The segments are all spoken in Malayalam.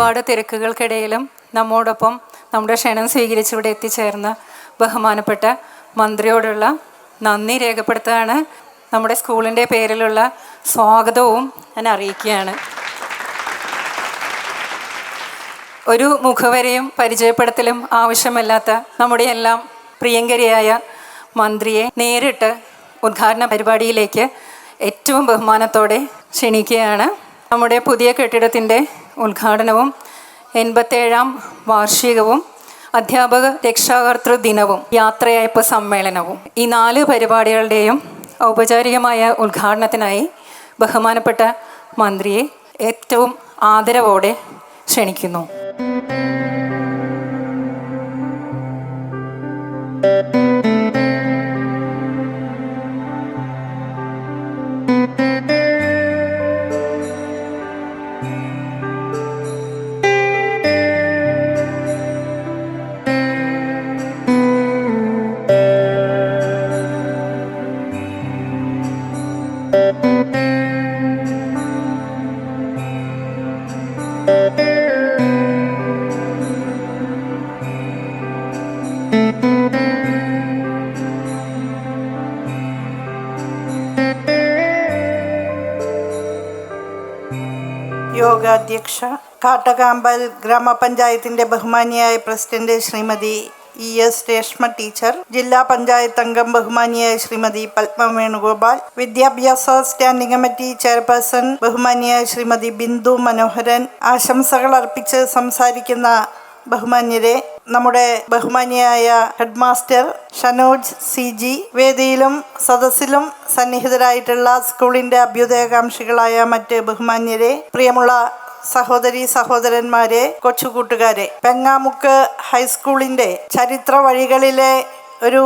ഒരുപാട് തിരക്കുകൾക്കിടയിലും നമ്മോടൊപ്പം നമ്മുടെ ക്ഷണം സ്വീകരിച്ച് ഇവിടെ എത്തിച്ചേർന്ന ബഹുമാനപ്പെട്ട മന്ത്രിയോടുള്ള നന്ദി രേഖപ്പെടുത്തുകയാണ്. നമ്മുടെ സ്കൂളിൻ്റെ പേരിലുള്ള സ്വാഗതവും ഞാൻ അറിയിക്കുകയാണ്. ഒരു മുഖവരെയും പരിചയപ്പെടുത്തലും ആവശ്യമില്ലാത്ത നമ്മുടെ എല്ലാം പ്രിയങ്കരിയായ മന്ത്രിയെ നേരിട്ട് ഉദ്ഘാടന പരിപാടിയിലേക്ക് ഏറ്റവും ബഹുമാനത്തോടെ ക്ഷണിക്കുകയാണ്. നമ്മുടെ പുതിയ കെട്ടിടത്തിൻ്റെ ഉദ്ഘാടനവും 87ാം വാർഷികവും അധ്യാപക രക്ഷാകർതൃ ദിനവും യാത്രയയപ്പ് സമ്മേളനവും ഈ 4 പരിപാടികളുടെയും ഔപചാരികമായ ഉദ്ഘാടനത്തിനായി ബഹുമാനപ്പെട്ട മന്ത്രിയെ ഏറ്റവും ആദരവോടെ ക്ഷണിക്കുന്നു. യോഗാധ്യക്ഷ കാട്ടകാമ്പൽ ഗ്രാമപഞ്ചായത്തിൻ്റെ ബഹുമാനിയായ president Shrimati ES Reshma teacher, ജില്ലാ പഞ്ചായത്ത് അംഗം ബഹുമാനിയായ ശ്രീമതി പത്മ വേണുഗോപാൽ, വിദ്യാഭ്യാസ സ്റ്റാൻഡിംഗ് കമ്മിറ്റി ചെയർപേഴ്സൺ ബഹുമാനിയായ ശ്രീമതി ബിന്ദു മനോഹരൻ, ആശംസകൾ അർപ്പിച്ച് സംസാരിക്കുന്ന ബഹുമാന്യരെ, നമ്മുടെ ബഹുമാനിയായ ഹെഡ് മാസ്റ്റർ ഷനോജ് CG, വേദിയിലും സദസ്സിലും സന്നിഹിതരായിട്ടുള്ള സ്കൂളിൻ്റെ അഭ്യുദയകാംക്ഷികളായ മറ്റ് ബഹുമാന്യരെ, പ്രിയമുള്ള സഹോദരി സഹോദരന്മാരെ, കൊച്ചുകൂട്ടുകാരെ, പെങ്ങാമുക്ക് ഹൈസ്കൂളിൻ്റെ ചരിത്ര വഴികളിലെ ഒരു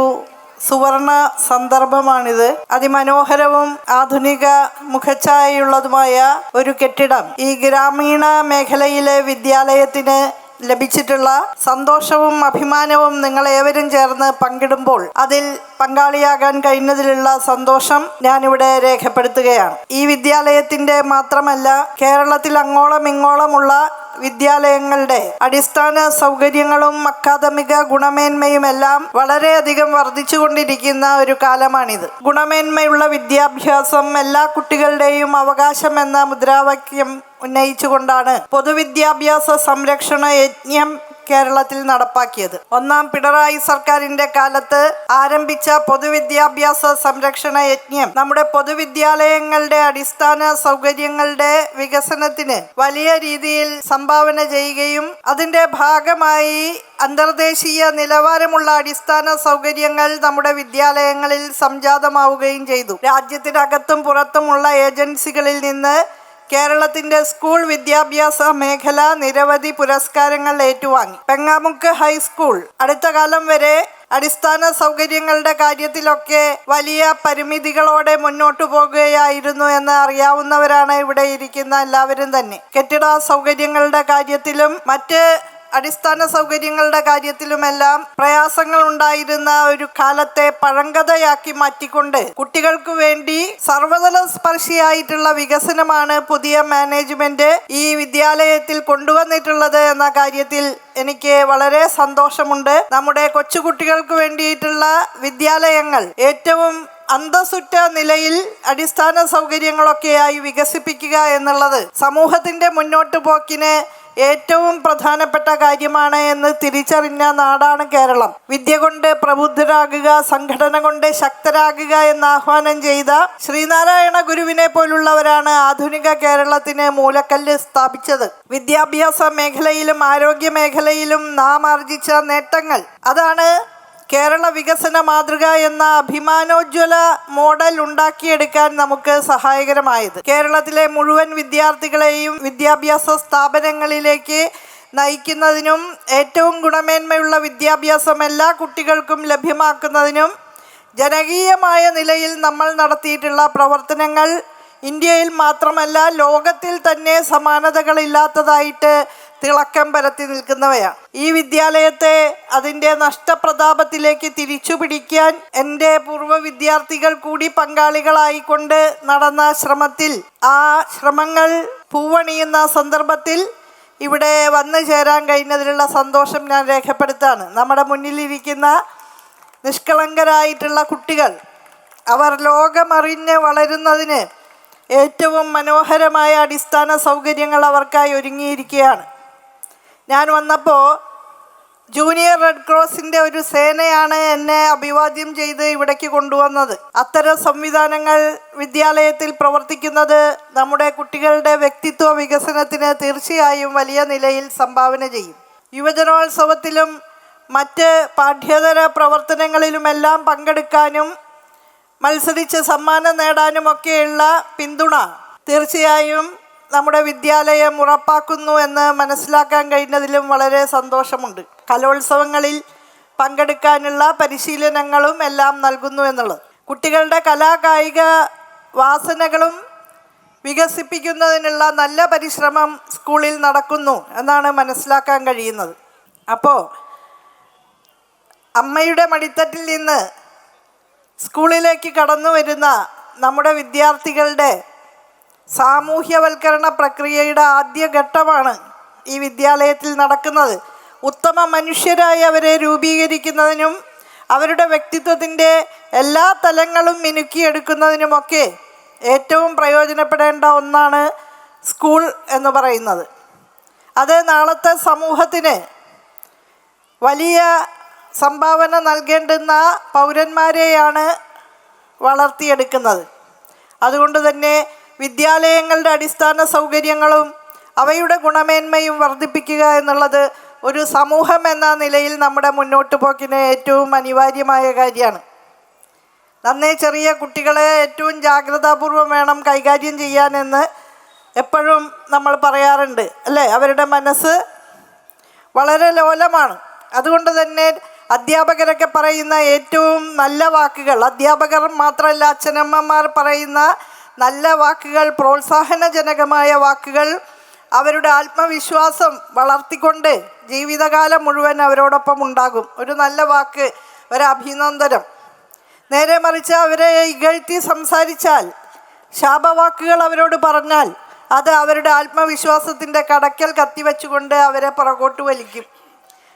സുവർണ സന്ദർഭമാണിത്. അതിമനോഹരവും ആധുനിക മുഖച്ഛായയുള്ളതുമായ ഒരു കെട്ടിടം ഈ ഗ്രാമീണ മേഖലയിലെ വിദ്യാലയത്തിന് ലഭിച്ചിട്ടുള്ള സന്തോഷവും അഭിമാനവും നിങ്ങളേവരും ചേർന്ന് പങ്കിടുമ്പോൾ അതിൽ പങ്കാളിയാകാൻ കഴിഞ്ഞതിലുള്ള സന്തോഷം ഞാനിവിടെ രേഖപ്പെടുത്തുകയാണ്. ഈ വിദ്യാലയത്തിൻ്റെ മാത്രമല്ല, കേരളത്തിൽ അങ്ങോളം ഇങ്ങോളമുള്ള വിദ്യാലയങ്ങളുടെ അടിസ്ഥാന സൗകര്യങ്ങളും അക്കാദമിക ഗുണമേന്മയും എല്ലാം വളരെയധികം വർദ്ധിച്ചുകൊണ്ടിരിക്കുന്ന ഒരു കാലമാണിത്. ഗുണമേന്മയുള്ള വിദ്യാഭ്യാസം എല്ലാ കുട്ടികളുടെയും അവകാശം എന്ന മുദ്രാവാക്യം ഉന്നയിച്ചുകൊണ്ടാണ് പൊതുവിദ്യാഭ്യാസ സംരക്ഷണ യജ്ഞം കേരളത്തിൽ നടപ്പാക്കിയത്. 1ാം പിണറായി സർക്കാരിന്റെ കാലത്ത് ആരംഭിച്ച പൊതുവിദ്യാഭ്യാസ സംരക്ഷണ യജ്ഞം നമ്മുടെ പൊതുവിദ്യാലയങ്ങളുടെ അടിസ്ഥാന സൗകര്യങ്ങളുടെ വികസനത്തിന് വലിയ രീതിയിൽ സംഭാവന ചെയ്യുകയും അതിന്റെ ഭാഗമായി അന്തർദേശീയ നിലവാരമുള്ള അടിസ്ഥാന സൗകര്യങ്ങൾ നമ്മുടെ വിദ്യാലയങ്ങളിൽ സംജാതമാവുകയും ചെയ്തു. രാജ്യത്തിനകത്തും പുറത്തുമുള്ള ഏജൻസികളിൽ നിന്ന് കേരളത്തിൻ്റെ സ്കൂൾ വിദ്യാഭ്യാസ മേഖല നിരവധി പുരസ്കാരങ്ങൾ ഏറ്റുവാങ്ങി. പെങ്ങാമുക്ക് ഹൈസ്കൂൾ അടുത്ത കാലം വരെ അടിസ്ഥാന സൗകര്യങ്ങളുടെ കാര്യത്തിലൊക്കെ വലിയ പരിമിതികളോടെ മുന്നോട്ടു പോകുകയായിരുന്നു എന്ന് അറിയാവുന്നവരാണ് ഇവിടെ ഇരിക്കുന്ന എല്ലാവരും തന്നെ. കെട്ടിട സൗകര്യങ്ങളുടെ കാര്യത്തിലും മറ്റ് അടിസ്ഥാന സൗകര്യങ്ങളുടെ കാര്യത്തിലുമെല്ലാം പ്രയാസങ്ങൾ ഉണ്ടായിരുന്ന ഒരു കാലത്തെ പഴങ്കഥയാക്കി മാറ്റിക്കൊണ്ട് കുട്ടികൾക്ക് വേണ്ടി സർവതല സ്പർശിയായിട്ടുള്ള വികസനമാണ് പുതിയ മാനേജ്മെന്റ് ഈ വിദ്യാലയത്തിൽ കൊണ്ടുവന്നിട്ടുള്ളത് എന്ന കാര്യത്തിൽ എനിക്ക് വളരെ സന്തോഷമുണ്ട്. നമ്മുടെ കൊച്ചുകുട്ടികൾക്ക് വേണ്ടിയിട്ടുള്ള വിദ്യാലയങ്ങൾ ഏറ്റവും അന്തസ്സുറ്റ നിലയിൽ അടിസ്ഥാന സൗകര്യങ്ങളൊക്കെയായി വികസിപ്പിക്കുക എന്നുള്ളത് സമൂഹത്തിന്റെ മുന്നോട്ടു പോക്കിന് ഏറ്റവും പ്രധാനപ്പെട്ട കാര്യമാണ് എന്ന് തിരിച്ചറിഞ്ഞ നാടാണ് കേരളം. വിദ്യ കൊണ്ട് പ്രബുദ്ധരാകുക, സംഘടന കൊണ്ട് ശക്തരാകുക എന്ന് ആഹ്വാനം ചെയ്ത ശ്രീനാരായണ ഗുരുവിനെ പോലുള്ളവരാണ് ആധുനിക കേരളത്തിന് മൂലക്കല്ല് സ്ഥാപിച്ചത്. വിദ്യാഭ്യാസ മേഖലയിലും ആരോഗ്യ മേഖലയിലും നാം ആർജിച്ച നേട്ടങ്ങൾ, അതാണ് കേരള വികസന മാതൃക എന്ന അഭിമാനോജ്വല മോഡൽ ഉണ്ടാക്കിയെടുക്കാൻ നമുക്ക് സഹായകരമായത്. കേരളത്തിലെ മുഴുവൻ വിദ്യാർത്ഥികളെയും വിദ്യാഭ്യാസ സ്ഥാപനങ്ങളിലേക്ക് നയിക്കുന്നതിനും ഏറ്റവും ഗുണമേന്മയുള്ള വിദ്യാഭ്യാസം എല്ലാ കുട്ടികൾക്കും ലഭ്യമാക്കുന്നതിനും ജനകീയമായ നിലയിൽ നമ്മൾ നടത്തിയിട്ടുള്ള പ്രവർത്തനങ്ങൾ ഇന്ത്യയിൽ മാത്രമല്ല ലോകത്തിൽ തന്നെ സമാനതകളില്ലാത്തതായിട്ട് തിളക്കം പരത്തി നിൽക്കുന്നവയാണ്. ഈ വിദ്യാലയത്തെ അതിൻ്റെ നഷ്ടപ്രതാപത്തിലേക്ക് തിരിച്ചു പിടിക്കാൻ എൻ്റെ പൂർവ്വ വിദ്യാർത്ഥികൾ കൂടി പങ്കാളികളായിക്കൊണ്ട് നടന്ന ശ്രമത്തിൽ, ആ ശ്രമങ്ങൾ പൂവണിയുന്ന സന്ദർഭത്തിൽ ഇവിടെ വന്നു ചേരാൻ കഴിഞ്ഞതിലുള്ള സന്തോഷം ഞാൻ രേഖപ്പെടുത്താണ്. നമ്മുടെ മുന്നിലിരിക്കുന്ന നിഷ്കളങ്കരായിട്ടുള്ള കുട്ടികൾ, അവർ ലോകമറിഞ്ഞ് വളരുന്നതിന് ഏറ്റവും മനോഹരമായ അടിസ്ഥാന സൗകര്യങ്ങൾ അവർക്കായി ഒരുങ്ങിയിരിക്കുകയാണ്. ഞാൻ വന്നപ്പോൾ ജൂനിയർ റെഡ് ക്രോസിൻ്റെ ഒരു സേനയാണ് എന്നെ അഭിവാദ്യം ചെയ്ത് ഇവിടേക്ക് കൊണ്ടുവന്നത്. അത്തരം സംവിധാനങ്ങൾ വിദ്യാലയത്തിൽ പ്രവർത്തിക്കുന്നത് നമ്മുടെ കുട്ടികളുടെ വ്യക്തിത്വ വികസനത്തിന് തീർച്ചയായും വലിയ നിലയിൽ സംഭാവന ചെയ്യും. യുവജനോത്സവത്തിലും മറ്റ് പാഠ്യേതര പ്രവർത്തനങ്ങളിലുമെല്ലാം പങ്കെടുക്കാനും മത്സരിച്ച് സമ്മാനം നേടാനുമൊക്കെയുള്ള പിന്തുണ തീർച്ചയായും നമ്മുടെ വിദ്യാലയം ഉറപ്പാക്കുന്നു എന്ന് മനസ്സിലാക്കാൻ കഴിഞ്ഞതിലും വളരെ സന്തോഷമുണ്ട്. കലോത്സവങ്ങളിൽ പങ്കെടുക്കാനുള്ള പരിശീലനങ്ങളും എല്ലാം നൽകുന്നു എന്നുള്ളത് കുട്ടികളുടെ കലാകായിക വാസനകളും വികസിപ്പിക്കുന്നതിനുള്ള നല്ല പരിശ്രമം സ്കൂളിൽ നടക്കുന്നു എന്നാണ് മനസ്സിലാക്കാൻ കഴിയുന്നത്. അപ്പോൾ അമ്മയുടെ മടിത്തട്ടിൽ നിന്ന് സ്കൂളിലേക്ക് കടന്നു വരുന്ന നമ്മുടെ വിദ്യാർത്ഥികളുടെ സാമൂഹ്യവൽക്കരണ പ്രക്രിയയുടെ ആദ്യഘട്ടമാണ് ഈ വിദ്യാലയത്തിൽ നടക്കുന്നത്. ഉത്തമ മനുഷ്യരായി അവരെ രൂപീകരിക്കുന്നതിനും അവരുടെ വ്യക്തിത്വത്തിൻ്റെ എല്ലാ തലങ്ങളും മിനുക്കിയെടുക്കുന്നതിനുമൊക്കെ ഏറ്റവും പ്രയോജനപ്പെടേണ്ട ഒന്നാണ് സ്കൂൾ എന്ന് പറയുന്നത്. അത് നാളത്തെ സമൂഹത്തിന് വലിയ സംഭാവന നൽകേണ്ടുന്ന പൗരന്മാരെയാണ് വളർത്തിയെടുക്കുന്നത്. അതുകൊണ്ട് തന്നെ വിദ്യാലയങ്ങളുടെ അടിസ്ഥാന സൗകര്യങ്ങളും അവയുടെ ഗുണമേന്മയും വർദ്ധിപ്പിക്കുക എന്നുള്ളത് ഒരു സമൂഹം എന്ന നിലയിൽ നമ്മുടെ മുന്നോട്ട് പോക്കിന് ഏറ്റവും അനിവാര്യമായ കാര്യമാണ്. നന്നേ ചെറിയ കുട്ടികളെ ഏറ്റവും ജാഗ്രതാപൂർവം വേണം കൈകാര്യം ചെയ്യാനെന്ന് എപ്പോഴും നമ്മൾ പറയാറുണ്ട്, അല്ലേ? അവരുടെ മനസ്സ് വളരെ ലോലമാണ്. അതുകൊണ്ട് തന്നെ അധ്യാപകരൊക്കെ പറയുന്ന ഏറ്റവും നല്ല വാക്കുകൾ, അധ്യാപകർ മാത്രമല്ല അച്ഛനമ്മമാർ പറയുന്ന നല്ല വാക്കുകൾ, പ്രോത്സാഹനജനകമായ വാക്കുകൾ അവരുടെ ആത്മവിശ്വാസം വളർത്തിക്കൊണ്ട് ജീവിതകാലം മുഴുവൻ അവരോടൊപ്പം ഉണ്ടാകും. ഒരു നല്ല വാക്ക്, ഒരു അഭിനന്ദനം. നേരെ മറിച്ച് അവരെ ഇകഴ്ത്തി സംസാരിച്ചാൽ, ശാപവാക്കുകൾ അവരോട് പറഞ്ഞാൽ അത് അവരുടെ ആത്മവിശ്വാസത്തിൻ്റെ കടക്കൽ കത്തിവെച്ചുകൊണ്ട് അവരെ പുറകോട്ട് വലിക്കും.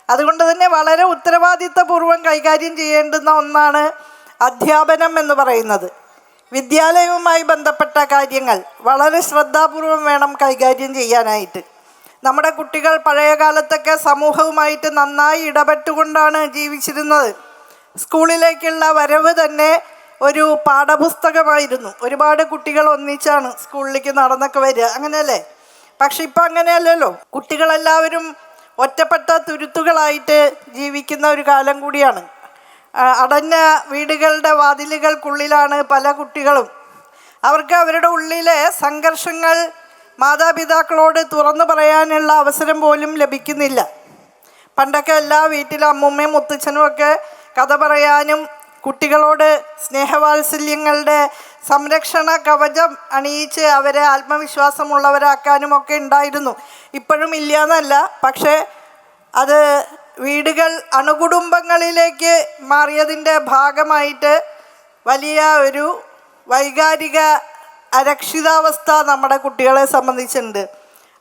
അതുകൊണ്ട് തന്നെ വളരെ ഉത്തരവാദിത്തപൂർവ്വം കൈകാര്യം ചെയ്യേണ്ടുന്ന ഒന്നാണ് അധ്യാപനം എന്ന് പറയുന്നത്. വിദ്യാലയവുമായി ബന്ധപ്പെട്ട കാര്യങ്ങൾ വളരെ ശ്രദ്ധാപൂർവം വേണം കൈകാര്യം ചെയ്യാനായിട്ട്. നമ്മുടെ കുട്ടികൾ പഴയ കാലത്തൊക്കെ സമൂഹവുമായിട്ട് നന്നായി ഇടപെട്ടുകൊണ്ടാണ് ജീവിച്ചിരുന്നത്. സ്കൂളിലേക്കുള്ള വരവ് തന്നെ ഒരു പാഠപുസ്തകമായിരുന്നു. ഒരുപാട് കുട്ടികൾ ഒന്നിച്ചാണ് സ്കൂളിലേക്ക് നടന്നൊക്കെ വരിക, അങ്ങനെയല്ലേ? പക്ഷെ ഇപ്പം അങ്ങനെയല്ലല്ലോ. കുട്ടികളെല്ലാവരും ഒറ്റപ്പെട്ട തുരുത്തുകളായിട്ട് ജീവിക്കുന്ന ഒരു കാലം കൂടിയാണ്. അടഞ്ഞ വീടുകളുടെ വാതിലുകൾക്കുള്ളിലാണ് പല കുട്ടികളും. അവർക്ക് അവരുടെ ഉള്ളിലെ സംഘർഷങ്ങൾ മാതാപിതാക്കളോട് തുറന്നു പറയാനുള്ള അവസരം പോലും ലഭിക്കുന്നില്ല. പണ്ടൊക്കെ എല്ലാ വീട്ടിലും അമ്മൂമ്മയും മുത്തച്ഛനും ഒക്കെ കഥ പറയാനും കുട്ടികളോട് സ്നേഹവാത്സല്യങ്ങളുടെ സംരക്ഷണ കവചം അണിയിച്ച് അവരെ ആത്മവിശ്വാസമുള്ളവരാക്കാനും ഒക്കെ ഉണ്ടായിരുന്നു. ഇപ്പോഴും ഇല്ല എന്നല്ല, പക്ഷേ അത് വീടുകൾ അണുകുടുംബങ്ങളിലേക്ക് മാറിയതിൻ്റെ ഭാഗമായിട്ട് വലിയ ഒരു വൈകാരിക അരക്ഷിതാവസ്ഥ നമ്മുടെ കുട്ടികളെ സംബന്ധിച്ചുണ്ട്.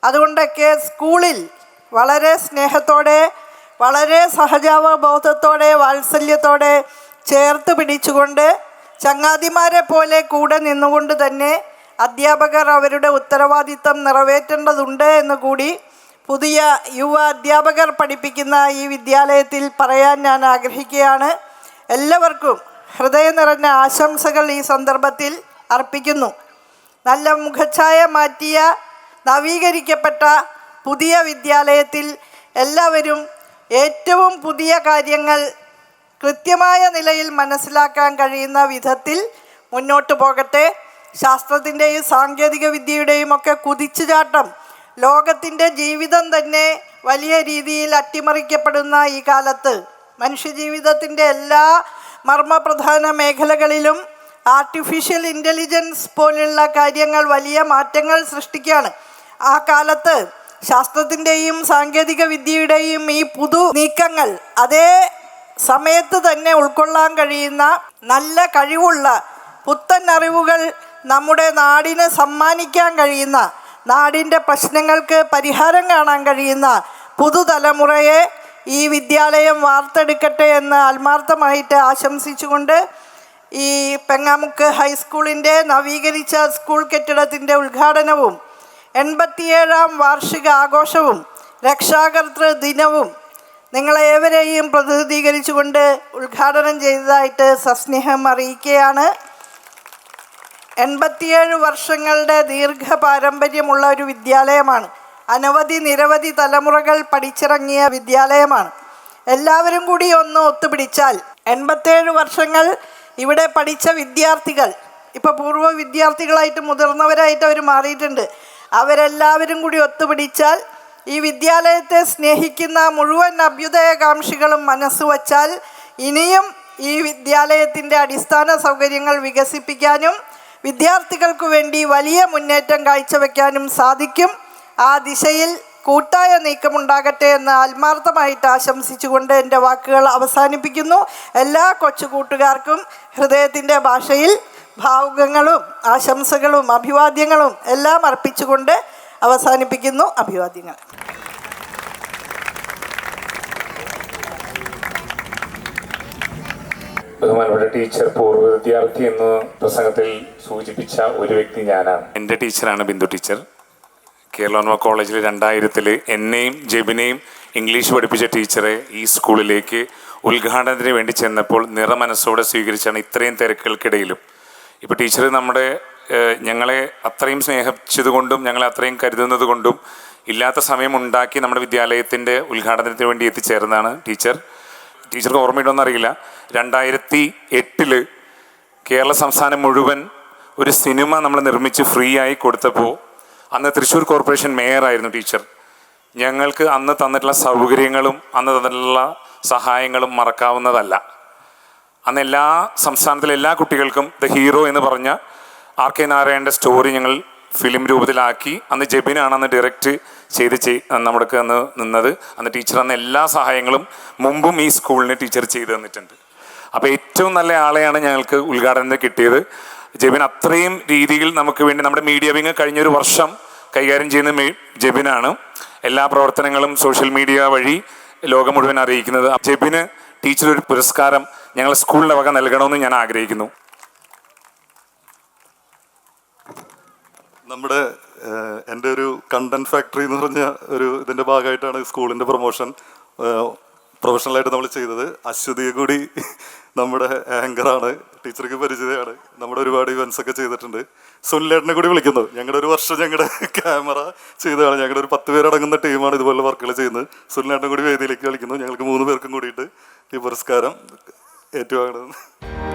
അതുകൊണ്ടൊക്കെ സ്കൂളിൽ വളരെ സ്നേഹത്തോടെ, വളരെ സഹജാവബോധത്തോടെ, വാത്സല്യത്തോടെ ചേർത്ത് പിടിച്ചുകൊണ്ട് ചങ്ങാതിമാരെ പോലെ കൂടെ നിന്നുകൊണ്ട് തന്നെ അധ്യാപകർ അവരുടെ ഉത്തരവാദിത്തം നിറവേറ്റേണ്ടതുണ്ട് എന്ന് കൂടി പുതിയ യുവ അധ്യാപകർ പഠിപ്പിക്കുന്ന ഈ വിദ്യാലയത്തിൽ പറയാൻ ഞാൻ ആഗ്രഹിക്കുകയാണ്. എല്ലാവർക്കും ഹൃദയം നിറഞ്ഞ ആശംസകൾ ഈ സന്ദർഭത്തിൽ അർപ്പിക്കുന്നു. നല്ല മുഖഛായ മാറ്റിയ നവീകരിക്കപ്പെട്ട പുതിയ വിദ്യാലയത്തിൽ എല്ലാവരും ഏറ്റവും പുതിയ കാര്യങ്ങൾ കൃത്യമായ നിലയിൽ മനസ്സിലാക്കാൻ കഴിയുന്ന വിധത്തിൽ മുന്നോട്ട് പോകട്ടെ. ശാസ്ത്രത്തിൻ്റെയും സാങ്കേതിക വിദ്യയുടെയും ഒക്കെ കുതിച്ചുചാട്ടം ലോകത്തിൻ്റെ ജീവിതം തന്നെ വലിയ രീതിയിൽ അട്ടിമറിക്കപ്പെടുന്ന ഈ കാലത്ത് മനുഷ്യജീവിതത്തിൻ്റെ എല്ലാ മർമ്മപ്രധാന മേഖലകളിലും ആർട്ടിഫിഷ്യൽ ഇൻ്റലിജൻസ് പോലുള്ള കാര്യങ്ങൾ വലിയ മാറ്റങ്ങൾ സൃഷ്ടിക്കുകയാണ്. ആ കാലത്ത് ശാസ്ത്രത്തിൻ്റെയും സാങ്കേതിക വിദ്യയുടെയും ഈ പുതു നീക്കങ്ങൾ അതേ സമയത്ത് തന്നെ ഉൾക്കൊള്ളാൻ കഴിയുന്ന നല്ല കഴിവുള്ള പുത്തൻ അറിവുകൾ നമ്മുടെ നാടിന് സമ്മാനിക്കാൻ കഴിയുന്ന നാടിൻ്റെ പ്രശ്നങ്ങൾക്ക് പരിഹാരം കാണാൻ കഴിയുന്ന പുതുതലമുറയെ ഈ വിദ്യാലയം വാർത്തെടുക്കട്ടെ എന്ന് ആത്മാർത്ഥമായിട്ട് ആശംസിച്ചുകൊണ്ട് ഈ പെങ്ങാമുക്ക് ഹൈസ്കൂളിൻ്റെ നവീകരിച്ച സ്കൂൾ കെട്ടിടത്തിൻ്റെ ഉദ്ഘാടനവും 87ാം വാർഷിക ആഘോഷവും രക്ഷാകർതൃ ദിനവും നിങ്ങളേവരെയും പ്രതിനിധീകരിച്ചുകൊണ്ട് ഉദ്ഘാടനം ചെയ്തതായിട്ട് സസ്നേഹം അറിയിക്കുകയാണ്. 87 വർഷങ്ങളുടെ ദീർഘ പാരമ്പര്യമുള്ള ഒരു വിദ്യാലയമാണ്. നിരവധി തലമുറകൾ പഠിച്ചിറങ്ങിയ വിദ്യാലയമാണ്. എല്ലാവരും കൂടി ഒന്ന് ഒത്തുപിടിച്ചാൽ 87 വർഷങ്ങൾ ഇവിടെ പഠിച്ച വിദ്യാർത്ഥികൾ ഇപ്പോൾ പൂർവ്വ വിദ്യാർത്ഥികളായിട്ട് മുതിർന്നവരായിട്ട് അവർ മാറിയിട്ടുണ്ട്. അവരെല്ലാവരും കൂടി ഒത്തുപിടിച്ചാൽ ഈ വിദ്യാലയത്തെ സ്നേഹിക്കുന്ന മുഴുവൻ അഭ്യുദയകാംക്ഷികളും മനസ്സ് വച്ചാൽ ഇനിയും ഈ വിദ്യാലയത്തിൻ്റെ അടിസ്ഥാന സൗകര്യങ്ങൾ വികസിപ്പിക്കാനും വിദ്യാർത്ഥികൾക്ക് വേണ്ടി വലിയ മുന്നേറ്റം കാഴ്ചവെക്കാനും സാധിക്കും. ആ ദിശയിൽ കൂട്ടായ നീക്കമുണ്ടാകട്ടെ എന്ന് ആത്മാർത്ഥമായിട്ട് ആശംസിച്ചുകൊണ്ട് എൻ്റെ വാക്കുകൾ അവസാനിപ്പിക്കുന്നു. എല്ലാ കൊച്ചു കൂട്ടുകാർക്കും ഹൃദയത്തിൻ്റെ ഭാഷയിൽ ഭാവുകങ്ങളും ആശംസകളും അഭിവാദ്യങ്ങളും എല്ലാം അർപ്പിച്ചുകൊണ്ട് അവസാനിപ്പിക്കുന്നു. അഭിവാദ്യങ്ങൾ. ബഹുമാനപ്പെട്ട ടീച്ചർ പൂർവ്വ വിദ്യാർത്ഥി എന്ന് പ്രസംഗത്തിൽ സൂചിപ്പിച്ച ഒരു വ്യക്തി ഞാനാണ്. എൻ്റെ ടീച്ചറാണ് ബിന്ദു ടീച്ചർ. കേരള കോളേജിൽ 2000 എന്നെയും ജെബിനെയും ഇംഗ്ലീഷ് പഠിപ്പിച്ച ടീച്ചറെ ഈ സ്കൂളിലേക്ക് ഉദ്ഘാടനത്തിന് വേണ്ടി ചെന്നപ്പോൾ നിറമനസ്സോടെ സ്വീകരിച്ചാണ്. ഇത്രയും തിരക്കുകൾക്കിടയിലും ഇപ്പോൾ ടീച്ചർ ഞങ്ങളെ അത്രയും സ്നേഹിച്ചതുകൊണ്ടും ഞങ്ങളെ അത്രയും കരുതുന്നത് കൊണ്ടും ഇല്ലാത്ത സമയം ഉണ്ടാക്കി നമ്മുടെ വിദ്യാലയത്തിൻ്റെ ഉദ്ഘാടനത്തിന് വേണ്ടി എത്തിച്ചേർന്നതാണ് ടീച്ചർക്ക് ഓർമ്മയുണ്ടോയെന്ന് അറിയില്ല. 2008 കേരള സംസ്ഥാനം മുഴുവൻ ഒരു സിനിമ നമ്മൾ നിർമ്മിച്ച് ഫ്രീ ആയി കൊടുത്തപ്പോൾ അന്ന് തൃശ്ശൂർ കോർപ്പറേഷൻ മേയറായിരുന്നു ടീച്ചർ. ഞങ്ങൾക്ക് അന്ന് തന്നിട്ടുള്ള സൗകര്യങ്ങളും അന്ന് തന്നിട്ടുള്ള സഹായങ്ങളും മറക്കാവുന്നതല്ല. അന്ന് സംസ്ഥാനത്തിലെ എല്ലാ കുട്ടികൾക്കും ദ ഹീറോ എന്ന് പറഞ്ഞ RK നാരായണൻ്റെ സ്റ്റോറി ഞങ്ങൾ ഫിലിം രൂപത്തിലാക്കി. അന്ന് ജെബിനാണ് അന്ന് ഡയറക്റ്റ് ചെയ്ത് നമ്മൾക്ക് അന്ന് നിന്നത്. അന്ന് ടീച്ചർ അന്ന് എല്ലാ സഹായങ്ങളും മുമ്പും ഈ സ്കൂളിന് ടീച്ചർ ചെയ്തു തന്നിട്ടുണ്ട്. അപ്പോൾ ഏറ്റവും നല്ല ആളെയാണ് ഞങ്ങൾക്ക് ഉദ്ഘാടനത്തിന് കിട്ടിയത്. ജെബിൻ അത്രയും രീതിയിൽ നമുക്ക് വേണ്ടി നമ്മുടെ മീഡിയ വിങ് കഴിഞ്ഞൊരു വർഷം കൈകാര്യം ചെയ്യുന്ന ജെബിനാണ്. എല്ലാ പ്രവർത്തനങ്ങളും സോഷ്യൽ മീഡിയ വഴി ലോകം മുഴുവൻ അറിയിക്കുന്നത്. ജെബിന് ടീച്ചർ ഒരു പുരസ്കാരം ഞങ്ങൾ സ്കൂളിൻ്റെ വക നൽകണമെന്ന് ഞാൻ ആഗ്രഹിക്കുന്നു. എൻ്റെ ഒരു കണ്ടന്റ് ഫാക്ടറി എന്ന് പറഞ്ഞ ഇതിൻ്റെ ഭാഗമായിട്ടാണ് സ്കൂളിൻ്റെ പ്രൊഫഷണലായിട്ട് നമ്മൾ ചെയ്തത്. അശ്വതിയെ കൂടി നമ്മുടെ ആങ്കറാണ്, ടീച്ചർക്ക് പരിചയമാണ്. നമ്മുടെ ഒരുപാട് ഇവൻസ് ഒക്കെ ചെയ്തിട്ടുണ്ട്. സുനിലേട്ടനെ കൂടി വിളിക്കുന്നു. ഞങ്ങളുടെ ഒരു വർഷം ഞങ്ങളുടെ ക്യാമറ ചെയ്തതാണ്. ഞങ്ങളുടെ ഒരു 10 പേരടങ്ങുന്ന ടീമാണ് ഇതുപോലെ വർക്കുകൾ ചെയ്യുന്നത്. സുനിലേട്ടനെ കൂടി വേദിയിലേക്ക് കളിക്കുന്നു. ഞങ്ങൾക്ക് 3 പേർക്കും കൂടിയിട്ട് ഈ പുരസ്കാരം ഏറ്റുവാങ്ങുന്നത്.